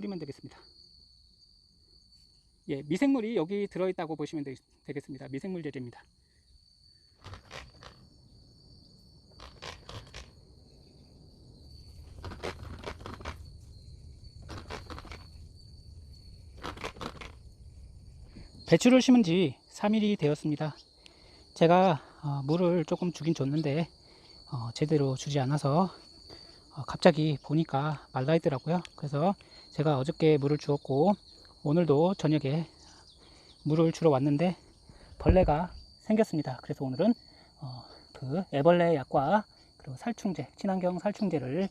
뿌리면 되겠습니다. 예, 미생물이 여기 들어있다고 보시면 되겠습니다. 미생물 재질입니다. 배추를 심은 지 3일이 되었습니다. 제가 물을 조금 주긴 줬는데 제대로 주지 않아서 갑자기 보니까 말라 있더라고요. 그래서 제가 어저께 물을 주었고 오늘도 저녁에 물을 주러 왔는데 벌레가 생겼습니다. 그래서 오늘은 그 애벌레 약과 그리고 살충제, 친환경 살충제를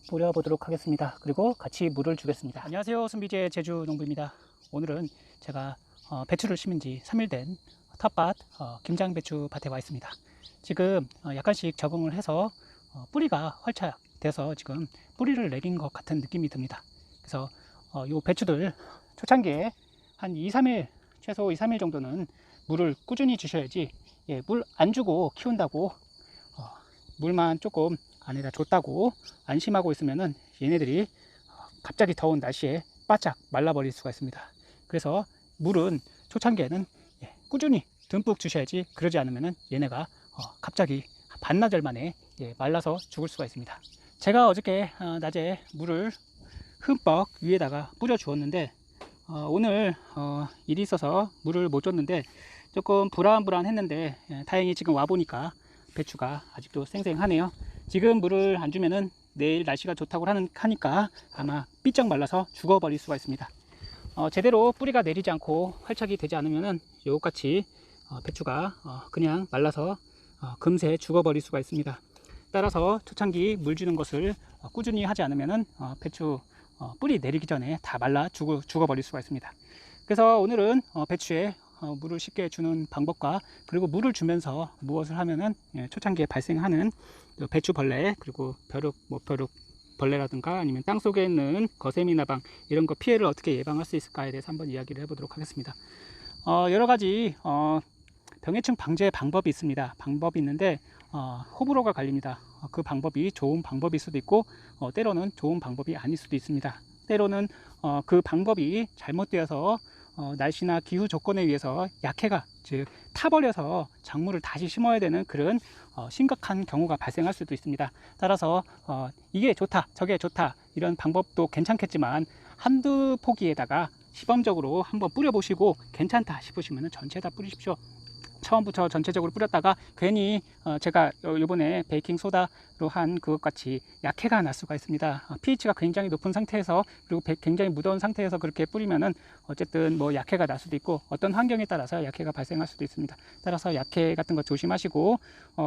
뿌려보도록 하겠습니다. 그리고 같이 물을 주겠습니다. 안녕하세요, 순비제 제주농부입니다. 오늘은 제가 배추를 심은 지 3일 된 텃밭 김장배추 밭에 와 있습니다. 지금 약간씩 적응을 해서 뿌리가 활착돼서 지금 뿌리를 내린 것 같은 느낌이 듭니다. 그래서 이 배추들 초창기에 한 2-3일, 최소 2-3일 정도는 물을 꾸준히 주셔야지, 예, 물 안 주고 키운다고 물만 조금 안에다 줬다고 안심하고 있으면은 얘네들이 갑자기 더운 날씨에 바짝 말라버릴 수가 있습니다. 그래서 물은 초창기에는 꾸준히 듬뿍 주셔야지, 그러지 않으면은 얘네가 갑자기 반나절 만에 말라서 죽을 수가 있습니다. 제가 어저께 낮에 물을 흠뻑 위에다가 뿌려 주었는데 오늘 일이 있어서 물을 못 줬는데 조금 불안했는데 다행히 지금 와 보니까 배추가 아직도 쌩쌩하네요. 지금 물을 안 주면은 내일 날씨가 좋다고 하니까 아마 삐쩍 말라서 죽어버릴 수가 있습니다. 제대로 뿌리가 내리지 않고 활착이 되지 않으면은 요같이 배추가 그냥 말라서 금세 죽어버릴 수가 있습니다. 따라서 초창기 물 주는 것을 꾸준히 하지 않으면은 배추 뿌리 내리기 전에 다 말라 죽어버릴 수가 있습니다. 그래서 오늘은 배추에 물을 쉽게 주는 방법과 그리고 물을 주면서 무엇을 하면은 초창기에 발생하는 배추벌레, 그리고 벼룩, 벼룩 벌레라든가 아니면 땅 속에 있는 거세미 나방 이런 거 피해를 어떻게 예방할 수 있을까에 대해서 한번 이야기를 해보도록 하겠습니다. 여러 가지 병해충 방제 방법이 있습니다. 방법이 있는데 호불호가 갈립니다. 그 방법이 좋은 방법일 수도 있고 때로는 좋은 방법이 아닐 수도 있습니다. 때로는 그 방법이 잘못되어서 날씨나 기후 조건에 의해서 약해가 즉 타버려서 작물을 다시 심어야 되는 그런 심각한 경우가 발생할 수도 있습니다. 따라서 이게 좋다 저게 좋다 이런 방법도 괜찮겠지만 한두 포기에다가 시범적으로 한번 뿌려보시고 괜찮다 싶으시면 전체 다 뿌리십시오. 처음부터 전체적으로 뿌렸다가 괜히 제가 이번에 베이킹소다로 한 그것같이 약해가 날 수가 있습니다. pH가 굉장히 높은 상태에서 그리고 굉장히 무더운 상태에서 그렇게 뿌리면은 어쨌든 뭐 약해가 날 수도 있고 어떤 환경에 따라서 약해가 발생할 수도 있습니다. 따라서 약해 같은 거 조심하시고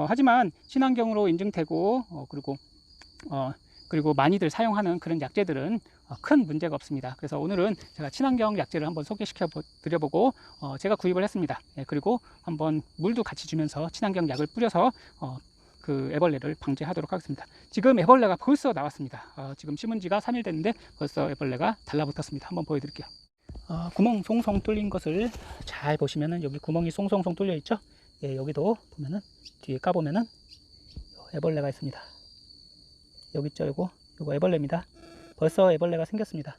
하지만 친환경으로 인증되고 그리고 많이들 사용하는 그런 약재들은 큰 문제가 없습니다. 그래서 오늘은 제가 친환경 약재를 한번 소개시켜 드려보고 제가 구입을 했습니다. 그리고 한번 물도 같이 주면서 친환경 약을 뿌려서 그 애벌레를 방지하도록 하겠습니다. 지금 애벌레가 벌써 나왔습니다. 지금 심은 지가 3일 됐는데 벌써 애벌레가 달라붙었습니다. 한번 보여드릴게요. 구멍 송송 뚫린 것을 잘 보시면은 여기 구멍이 송송송 뚫려 있죠. 여기도 보면은 뒤에 까보면은 애벌레가 있습니다. 여기 있죠. 요거 애벌레입니다. 벌써 애벌레가 생겼습니다.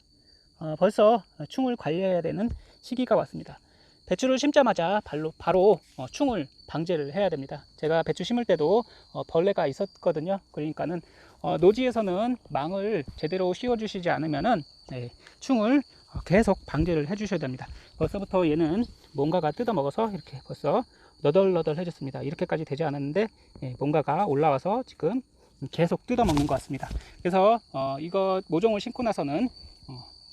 벌써 충을 관리해야 되는 시기가 왔습니다. 배추를 심자마자 바로 충을 방제를 해야 됩니다. 제가 배추 심을 때도 벌레가 있었거든요. 그러니까는 노지에서는 망을 제대로 씌워 주시지 않으면은 충을 계속 방제를 해 주셔야 됩니다. 벌써부터 얘는 뭔가가 뜯어 먹어서 이렇게 벌써 너덜너덜 해졌습니다. 이렇게까지 되지 않았는데 뭔가가 올라와서 지금 계속 뜯어먹는 것 같습니다. 그래서 이거 모종을 심고 나서는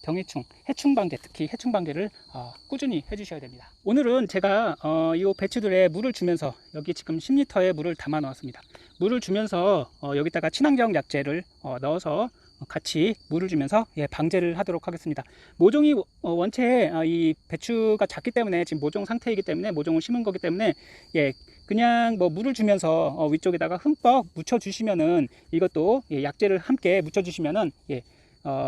병해충, 해충 방제, 특히 해충 방제를 꾸준히 해주셔야 됩니다. 오늘은 제가 이 배추들에 물을 주면서 여기 지금 10리터의 물을 담아 놓았습니다. 물을 주면서 여기다가 친환경 약재를 넣어서 같이 물을 주면서 방제를 하도록 하겠습니다. 모종이 원체 이 배추가 작기 때문에 지금 모종 상태이기 때문에 모종을 심은 거기 때문에 그냥 뭐 물을 주면서 위쪽에다가 흠뻑 묻혀 주시면은 이것도 약재를 함께 묻혀 주시면은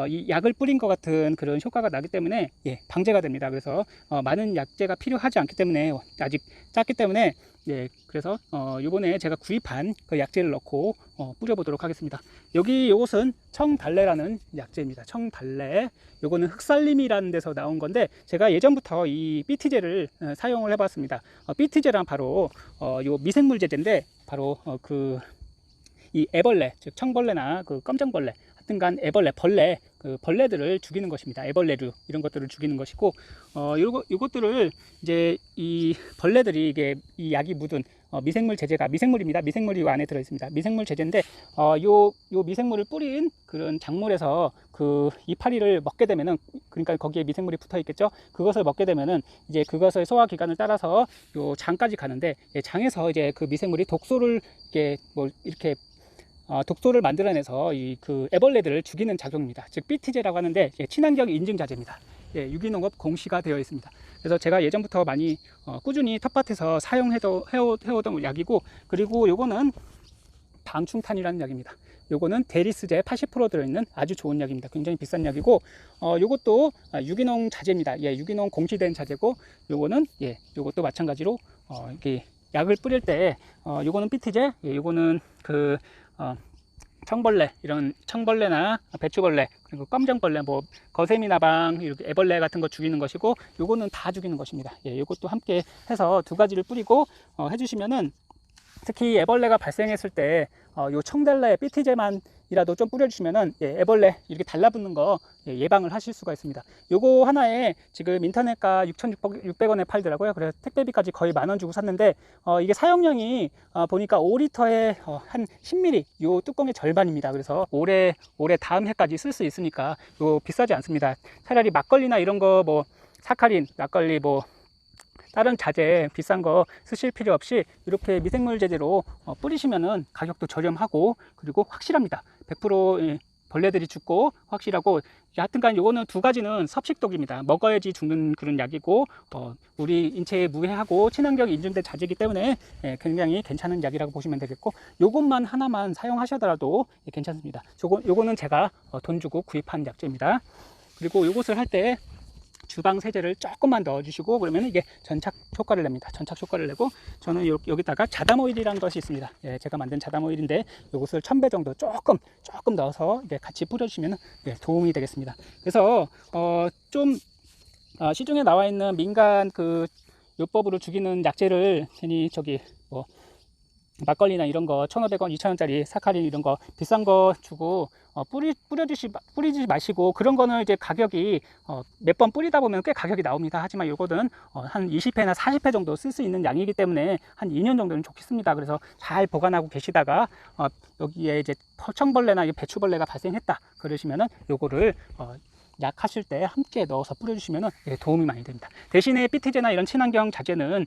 이 약을 뿌린 것 같은 그런 효과가 나기 때문에 예, 방제가 됩니다. 그래서 많은 약재가 필요하지 않기 때문에 아직 작기 때문에 예, 그래서 요번에 제가 구입한 그 약재를 넣고 뿌려보도록 하겠습니다. 여기 요것은 청달래라는 약재입니다. 청달래. 요거는 흑살림이라는 데서 나온 건데 제가 예전부터 이 BT제를 사용을 해봤습니다. BT제란 바로 요 미생물 제제인데 바로 이 애벌레, 즉 청벌레나 그 검정벌레, 하여튼간 애벌레, 벌레, 그 벌레들을 죽이는 것입니다. 애벌레류 이런 것들을 죽이는 것이고, 요것들을 이제 이 벌레들이 이게 이 약이 묻은 미생물 제제가 미생물입니다. 미생물이 요 안에 들어 있습니다. 미생물 제제인데 요 미생물을 뿌린 그런 작물에서 그 이파리를 먹게 되면은, 그러니까 거기에 미생물이 붙어 있겠죠. 그것을 먹게 되면은 이제 그것의 소화 기관을 따라서 요 장까지 가는데, 예, 장에서 이제 그 미생물이 독소를 이렇게 독소를 만들어내서 그 애벌레들을 죽이는 작용입니다. 즉 BT제라고 하는데 친환경 인증 자재입니다. 예, 유기농업 공시가 되어 있습니다. 그래서 제가 예전부터 많이 꾸준히 텃밭에서 사용해오던 약이고, 그리고 요거는 방충탄이라는 약입니다. 요거는 대리스제 80% 들어있는 아주 좋은 약입니다. 굉장히 비싼 약이고, 요것도 유기농 자재입니다. 예, 유기농 공시된 자재고, 요거는 예, 요것도 마찬가지로 이렇게 약을 뿌릴 때 요거는 BT제, 예, 요거는 청벌레, 이런 청벌레나 배추벌레, 그리고 검정벌레, 뭐 거세미나방, 이렇게 애벌레 같은 거 죽이는 것이고, 요거는 다 죽이는 것입니다. 예, 요것도 함께 해서 두 가지를 뿌리고 해주시면은, 특히 애벌레가 발생했을 때 요 청달래 BT제만이라도 좀 뿌려주시면은 예, 애벌레 이렇게 달라붙는 거 예, 예방을 하실 수가 있습니다. 요거 하나에 지금 인터넷가 6,600원에 팔더라고요. 그래서 택배비까지 거의 10,000원 주고 샀는데 이게 사용량이 보니까 5리터에 한 10ml, 요 뚜껑의 절반입니다. 그래서 올해 다음 해까지 쓸 수 있으니까 요 비싸지 않습니다. 차라리 막걸리나 이런 거 뭐 사카린, 막걸리 뭐 다른 자재 비싼 거 쓰실 필요 없이 이렇게 미생물 제재로 뿌리시면은 가격도 저렴하고, 그리고 확실합니다. 100% 벌레들이 죽고 확실하고, 하여튼간 요거는 두 가지는 섭식독입니다. 먹어야지 죽는 그런 약이고, 우리 인체에 무해하고 친환경 인증된 자재이기 때문에 굉장히 괜찮은 약이라고 보시면 되겠고, 요것만 하나만 사용하셔더라도 괜찮습니다. 요거는 제가 돈 주고 구입한 약재입니다. 그리고 요것을 할 때 주방 세제를 조금만 넣어주시고, 그러면 이게 전착 효과를 냅니다. 전착 효과를 내고, 저는 여기다가 자담 오일이라는 것이 있습니다. 예, 제가 만든 자담 오일인데 이것을 1000배 정도 조금 넣어서 이게 같이 뿌려주시면 예, 도움이 되겠습니다. 그래서 시중에 나와 있는 민간 그 요법으로 죽이는 약재를 괜히 뭐 막걸리나 이런 거 1,500원, 2,000원짜리 사카린 이런 거 비싼 거 주고 뿌리지 마시고, 그런 거는 이제 가격이 몇 번 뿌리다 보면 꽤 가격이 나옵니다. 하지만 요거는 한 20회나 40회 정도 쓸 수 있는 양이기 때문에 한 2년 정도는 좋겠습니다. 그래서 잘 보관하고 계시다가 여기에 이제 청벌레나 배추벌레가 발생했다 그러시면은 요거를 약 하실 때 함께 넣어서 뿌려주시면 예, 도움이 많이 됩니다. 대신에 BT제나 이런 친환경 자재는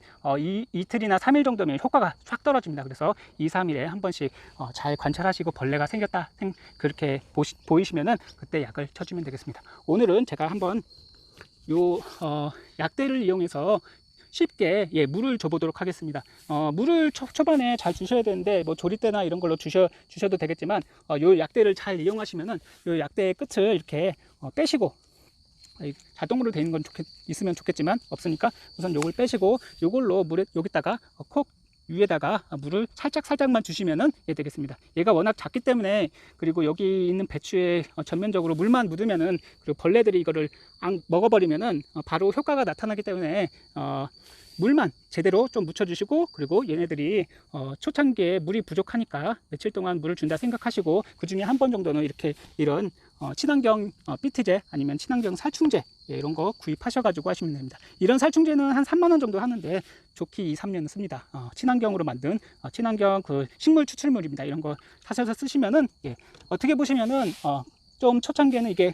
이틀이나 3일 정도면 효과가 쫙 떨어집니다. 그래서 2, 3일에 한 번씩 잘 관찰하시고 벌레가 생겼다 그렇게 보이시면은 그때 약을 쳐주면 되겠습니다. 오늘은 제가 한번 약대를 이용해서 쉽게 예, 물을 줘보도록 하겠습니다. 물을 초반에 잘 주셔야 되는데 뭐 조리대나 이런 걸로 주셔도 되겠지만, 요 약대를 잘 이용하시면은 요 약대의 끝을 이렇게 빼시고, 자동으로 되어 있는 건 있으면 좋겠지만 없으니까 우선 요걸 빼시고, 요걸로 여기다가 콕 위에다가 물을 살짝만 주시면은 되겠습니다. 얘가 워낙 작기 때문에, 그리고 여기 있는 배추에 전면적으로 물만 묻으면은, 그리고 벌레들이 이거를 먹어버리면은 바로 효과가 나타나기 때문에 물만 제대로 좀 묻혀주시고, 그리고 얘네들이 초창기에 물이 부족하니까 며칠 동안 물을 준다 생각하시고, 그 중에 한 번 정도는 이런 친환경 BT제 아니면 친환경 살충제 이런 거 구입하셔가지고 하시면 됩니다. 이런 살충제는 한 3만원 정도 하는데 좋게 2, 3년 씁니다. 친환경으로 만든 친환경 그 식물 추출물입니다. 이런 거 사셔서 쓰시면은 어떻게 보시면은 좀 초창기에는 이게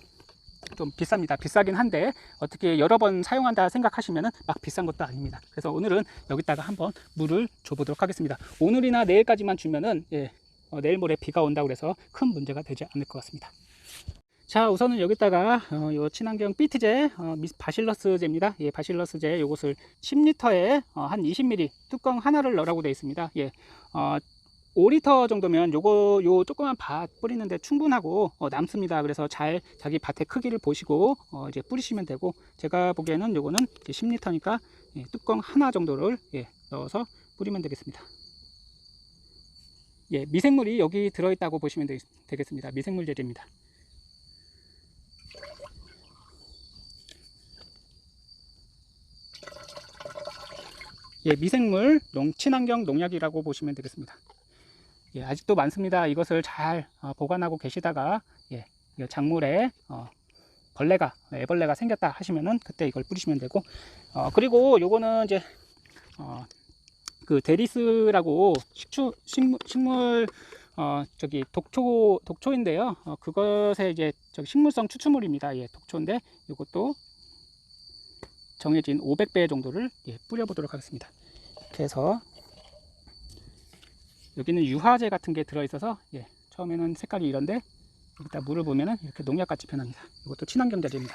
좀 비쌉니다. 비싸긴 한데 어떻게 여러 번 사용한다 생각하시면은 막 비싼 것도 아닙니다. 그래서 오늘은 여기다가 한번 물을 줘보도록 하겠습니다. 오늘이나 내일까지만 주면은 내일 모레 비가 온다고 해서 큰 문제가 되지 않을 것 같습니다. 자, 우선은 여기다가 요 친환경 BT제 바실러스제입니다. 예, 바실러스제 요것을 10리터에 한 20ml 뚜껑 하나를 넣으라고 되어 있습니다. 예, 5리터 정도면 요 조그만 밭 뿌리는데 충분하고 남습니다. 그래서 잘 자기 밭의 크기를 보시고 이제 뿌리시면 되고, 제가 보기에는 요거는 이제 10리터니까 뚜껑 하나 정도를 넣어서 뿌리면 되겠습니다. 미생물이 여기 들어있다고 보시면 되겠습니다. 미생물 재질입니다. 미생물 친환경 농약이라고 보시면 되겠습니다. 아직도 많습니다. 이것을 잘 보관하고 계시다가 작물에 애벌레가 생겼다 하시면은 그때 이걸 뿌리시면 되고, 그리고 요거는 이제 그 데리스라고 식물 저기 독초인데요. 그것에 이제 식물성 추출물입니다. 독초인데 이것도 정해진 500배 정도를 뿌려 보도록 하겠습니다. 이렇게 해서 여기는 유화제 같은 게 들어 있어서 처음에는 색깔이 이런데 여기다 물을 보면은 이렇게 농약같이 변합니다. 이것도 친환경 재질입니다.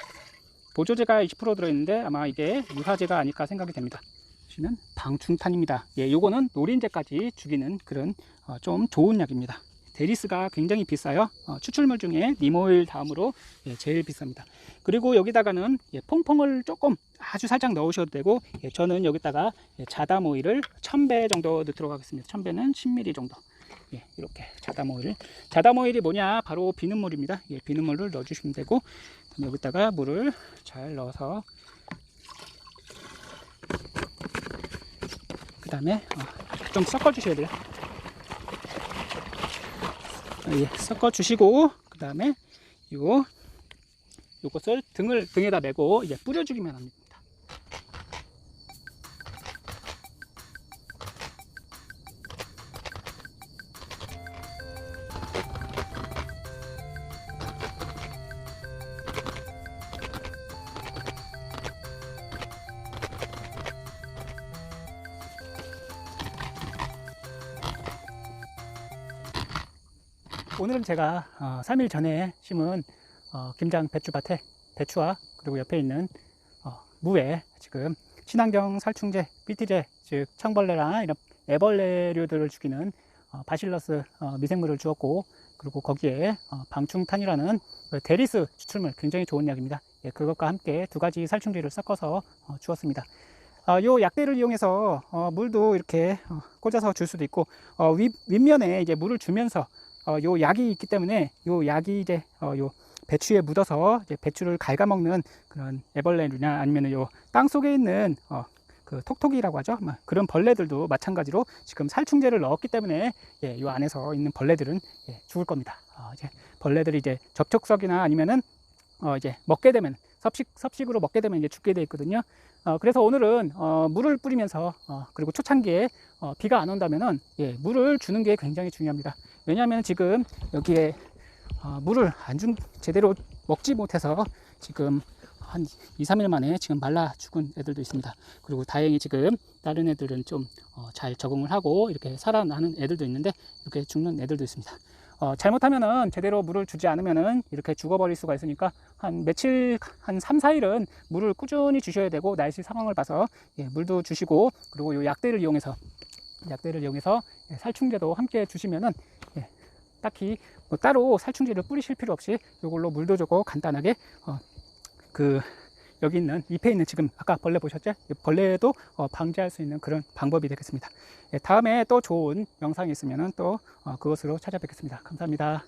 보조제가 20% 들어있는데 아마 이게 유화제가 아닐까 생각이 됩니다. 보시면 방충탄입니다. 요거는 노린재까지 죽이는 그런 좀 좋은 약입니다. 데리스가 굉장히 비싸요. 추출물 중에 니모일 다음으로 제일 비쌉니다. 그리고 여기다가는 퐁퐁을 조금 아주 살짝 넣으셔도 되고, 저는 여기다가 자담 오일을 1000배 정도 넣도록 하겠습니다. 1000배는 10ml 정도. 이렇게 자담 오일이 뭐냐, 바로 비눗물입니다. 비눗물을 넣어주시면 되고, 여기다가 물을 잘 넣어서 그 다음에 좀 섞어 주셔야 돼요. 섞어 주시고, 그 다음에 요것을 등에다 메고 뿌려주기만 합니다. 오늘은 제가 3일 전에 심은 김장 배추밭에 배추와 그리고 옆에 있는 무에 지금 친환경 살충제, BT제, 즉 청벌레나 이런 애벌레류들을 죽이는 바실러스 미생물을 주었고, 그리고 거기에 방충탄이라는 데리스 추출물, 굉장히 좋은 약입니다. 그것과 함께 두 가지 살충제를 섞어서 주었습니다. 요 약대를 이용해서 물도 이렇게 꽂아서 줄 수도 있고, 윗면에 이제 물을 주면서 요 약이 있기 때문에 요 약이 이제 요 배추에 묻어서 이제 배추를 갉아먹는 그런 애벌레나 아니면 요 땅 속에 있는 그 톡톡이라고 하죠. 그런 벌레들도 마찬가지로 지금 살충제를 넣었기 때문에 요 안에서 있는 벌레들은 죽을 겁니다. 이제 벌레들이 이제 접촉석이나 아니면은 이제 먹게 되면 섭식으로 먹게 되면 이제 죽게 돼 있거든요. 그래서 오늘은 물을 뿌리면서 그리고 초창기에 비가 안 온다면은 물을 주는 게 굉장히 중요합니다. 왜냐하면 지금 여기에 물을 제대로 먹지 못해서 지금 한 2, 3일 만에 지금 말라 죽은 애들도 있습니다. 그리고 다행히 지금 다른 애들은 좀 잘 적응을 하고 이렇게 살아나는 애들도 있는데, 이렇게 죽는 애들도 있습니다. 잘못하면은 제대로 물을 주지 않으면은 이렇게 죽어버릴 수가 있으니까 한 며칠, 한 3, 4일은 물을 꾸준히 주셔야 되고, 날씨 상황을 봐서 물도 주시고, 그리고 요 약대를 이용해서 살충제도 함께 주시면은 딱히 뭐 따로 살충제를 뿌리실 필요 없이 이걸로 물도 주고 간단하게 여기 있는 잎에 있는 지금 아까 벌레 보셨죠? 벌레도 방지할 수 있는 그런 방법이 되겠습니다. 다음에 또 좋은 영상이 있으면 또 그것으로 찾아뵙겠습니다. 감사합니다.